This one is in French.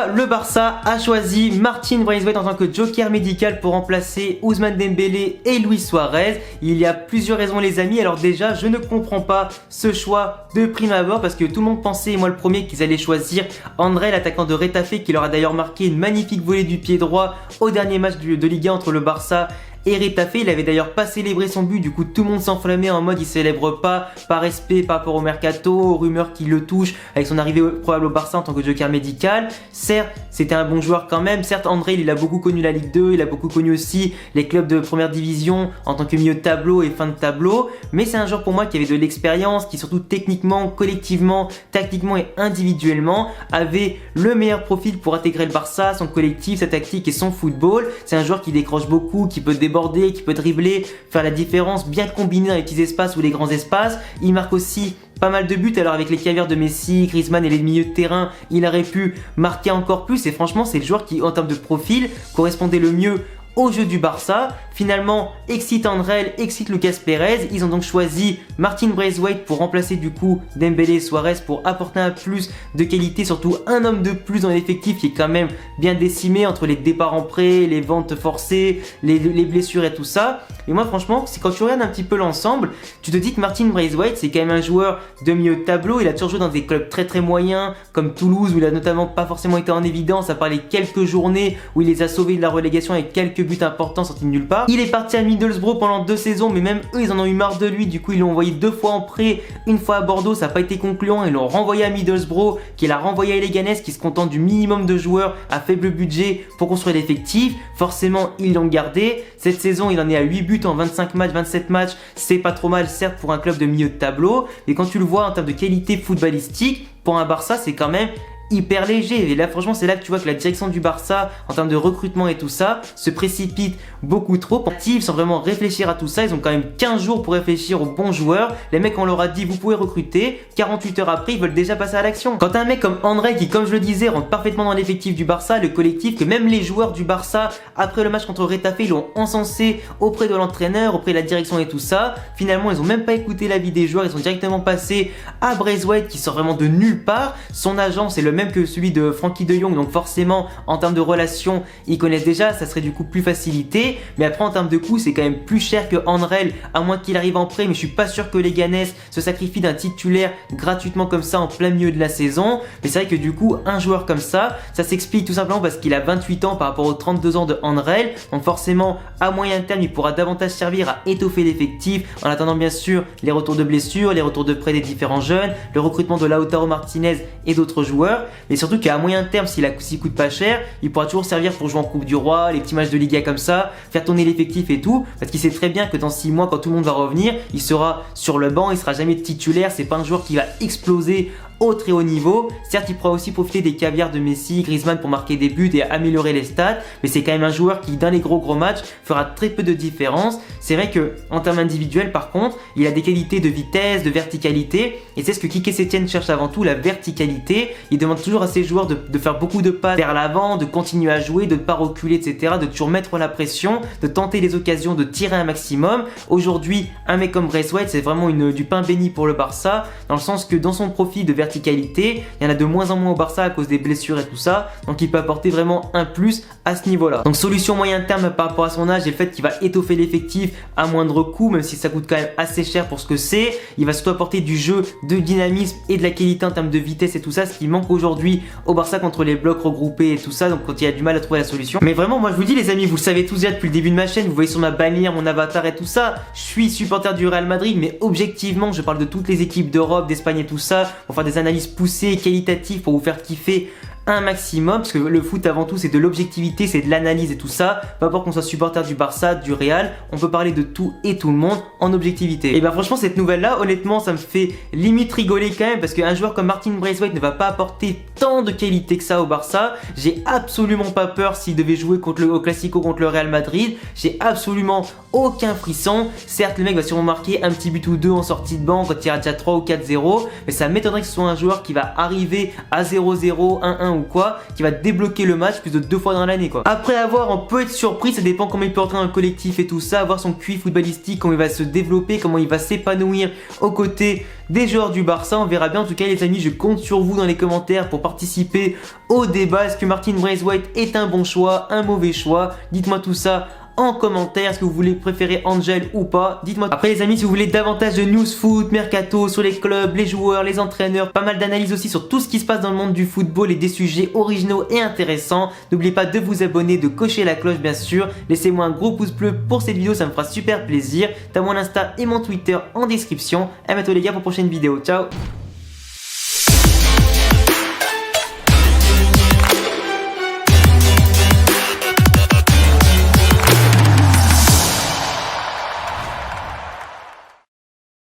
fois, le Barça a choisi Martin Braithwaite en tant que joker médical pour remplacer Ousmane Dembélé et Luis Suarez. Il y a plusieurs raisons les amis. Alors déjà, je ne comprends pas ce choix de prime abord parce que tout le monde pensait, et moi le premier, qu'ils allaient choisir André, l'attaquant de Retafe, qui leur a d'ailleurs marqué une magnifique volée du pied droit au dernier match de Liga entre le Barça et Retafe. Il avait d'ailleurs pas célébré son but, du coup tout le monde s'enflammait en mode il célèbre pas par respect par rapport au mercato, aux rumeurs qui le touchent avec son arrivée probable au Barça en tant que joker médical. Certes, c'était un bon joueur quand même, certes André il a beaucoup connu la Ligue 2, il a beaucoup connu aussi les clubs de première division en tant que milieu de tableau et fin de tableau, mais c'est un joueur pour moi qui avait de l'expérience, qui surtout techniquement, collectivement, tactiquement et individuellement avait le meilleur profil pour intégrer le Barça, son collectif, sa tactique et son football. C'est un joueur qui décroche beaucoup, qui peut déborder, qui peut dribbler, faire la différence, bien combiner dans les petits espaces ou les grands espaces. Il marque aussi pas mal de buts, alors avec les caviars de Messi, Griezmann et les milieux de terrain, il aurait pu marquer encore plus et franchement c'est le joueur qui en termes de profil correspondait le mieux au jeu du Barça. Finalement, excite André, excite Lucas Perez. Ils ont donc choisi Martin Braithwaite pour remplacer du coup Dembélé et Suarez pour apporter un plus de qualité, surtout un homme de plus dans l'effectif qui est quand même bien décimé entre les départs en prêt, les ventes forcées, les blessures et tout ça. Et moi franchement, c'est quand tu regardes un petit peu l'ensemble, tu te dis que Martin Braithwaite c'est quand même un joueur de milieu de tableau. Il a toujours joué dans des clubs très moyens comme Toulouse où il a notamment pas forcément été en évidence à part les quelques journées où il les a sauvés de la relégation avec quelques buts importants sortis de nulle part. Il est parti à Middlesbrough pendant 2 saisons, mais même eux ils en ont eu marre de lui, du coup ils l'ont envoyé 2 fois en prêt, une fois à Bordeaux, ça n'a pas été concluant, ils l'ont renvoyé à Middlesbrough, qui l'a renvoyé à Leganés, qui se contente du minimum de joueurs à faible budget pour construire l'effectif. Forcément ils l'ont gardé, cette saison il en est à 8 buts en 25 matchs, 27 matchs, c'est pas trop mal certes pour un club de milieu de tableau, mais quand tu le vois en termes de qualité footballistique, pour un Barça c'est quand même hyper léger. Et là franchement c'est là que tu vois que la direction du Barça en termes de recrutement et tout ça se précipite beaucoup trop, sans vraiment réfléchir à tout ça. Ils ont quand même 15 jours pour réfléchir aux bons joueurs. Les mecs on leur a dit vous pouvez recruter, 48 heures après ils veulent déjà passer à l'action. Quand un mec comme André qui comme je le disais rentre parfaitement dans l'effectif du Barça, le collectif, que même les joueurs du Barça après le match contre Retafe ils l'ont encensé auprès de l'entraîneur, auprès de la direction et tout ça, finalement ils ont même pas écouté l'avis des joueurs, ils ont directement passé à Braithwaite qui sort vraiment de nulle part. Son agent c'est le même que celui de Frankie de Jong, donc forcément en termes de relations ils connaissent déjà, ça serait du coup plus facilité, mais après en termes de coût c'est quand même plus cher que André, à moins qu'il arrive en prêt, mais je suis pas sûr que Leganés se sacrifie d'un titulaire gratuitement comme ça en plein milieu de la saison. Mais c'est vrai que du coup un joueur comme ça s'explique tout simplement parce qu'il a 28 ans par rapport aux 32 ans de André, donc forcément à moyen terme il pourra davantage servir à étoffer l'effectif en attendant bien sûr les retours de blessures, les retours de prêt des différents jeunes, le recrutement de Lautaro Martinez et d'autres joueurs. Mais surtout qu'à moyen terme, s'il coûte pas cher, il pourra toujours servir pour jouer en Coupe du Roi, les petits matchs de Liga comme ça, faire tourner l'effectif et tout, parce qu'il sait très bien que dans 6 mois, quand tout le monde va revenir, il sera sur le banc, il sera jamais titulaire, c'est pas un joueur qui va exploser au très haut niveau. Certes il pourra aussi profiter des caviars de Messi, Griezmann pour marquer des buts et améliorer les stats, mais c'est quand même un joueur qui dans les gros matchs fera très peu de différence. C'est vrai que en termes individuels par contre il a des qualités de vitesse, de verticalité, et c'est ce que Quique Setién cherche avant tout, la verticalité. Il demande toujours à ses joueurs de faire beaucoup de passes vers l'avant, de continuer à jouer, de ne pas reculer etc, de toujours mettre la pression, de tenter les occasions, de tirer un maximum. Aujourd'hui un mec comme Braithwaite c'est vraiment du pain béni pour le Barça, dans le sens que dans son profil de verticalité, il y en a de moins en moins au Barça à cause des blessures et tout ça, donc il peut apporter vraiment un plus à ce niveau là. Donc solution moyen terme par rapport à son âge et le fait qu'il va étoffer l'effectif à moindre coût, même si ça coûte quand même assez cher pour ce que c'est, il va surtout apporter du jeu, de dynamisme et de la qualité en termes de vitesse et tout ça, ce qui manque aujourd'hui au Barça contre les blocs regroupés et tout ça, donc quand il y a du mal à trouver la solution. Mais vraiment moi je vous dis les amis, vous le savez tous déjà depuis le début de ma chaîne, vous voyez sur ma bannière, mon avatar et tout ça, je suis supporter du Real Madrid, mais objectivement je parle de toutes les équipes d'Europe, d'Espagne et tout ça, pour faire des analyses poussées et qualitatives pour vous faire kiffer un maximum, parce que le foot avant tout c'est de l'objectivité, c'est de l'analyse et tout ça, peu importe qu'on soit supporter du Barça, du Real, on peut parler de tout et tout le monde en objectivité. Et ben franchement cette nouvelle là honnêtement ça me fait limite rigoler quand même, parce qu'un joueur comme Martin Braithwaite ne va pas apporter tant de qualité que ça au Barça. J'ai absolument pas peur s'il devait jouer au Classico contre le Real Madrid, j'ai absolument aucun frisson. Certes le mec va sûrement marquer un petit but ou deux en sortie de banc quand il y a déjà 3 ou 4-0, mais ça m'étonnerait que ce soit un joueur qui va arriver à 0-0, 1-1 ou quoi, qui va débloquer le match plus de 2 fois dans l'année quoi. Après avoir, on peut être surpris, ça dépend comment il peut entrer dans le collectif et tout ça, voir son QI footballistique, comment il va se développer, comment il va s'épanouir aux côtés des joueurs du Barça, on verra bien. En tout cas les amis, je compte sur vous dans les commentaires pour participer au débat. Est-ce que Martin Braithwaite est un bon choix, un mauvais choix? Dites-moi tout ça en commentaire. Est-ce que vous voulez préférer Angel ou pas? Dites-moi. Après les amis, si vous voulez davantage de news foot, mercato, sur les clubs, les joueurs, les entraîneurs, pas mal d'analyses aussi sur tout ce qui se passe dans le monde du football et des sujets originaux et intéressants, n'oubliez pas de vous abonner, de cocher la cloche bien sûr. Laissez-moi un gros pouce bleu pour cette vidéo, ça me fera super plaisir. T'as mon Insta et mon Twitter en description. À bientôt les gars pour une prochaine vidéo. Ciao.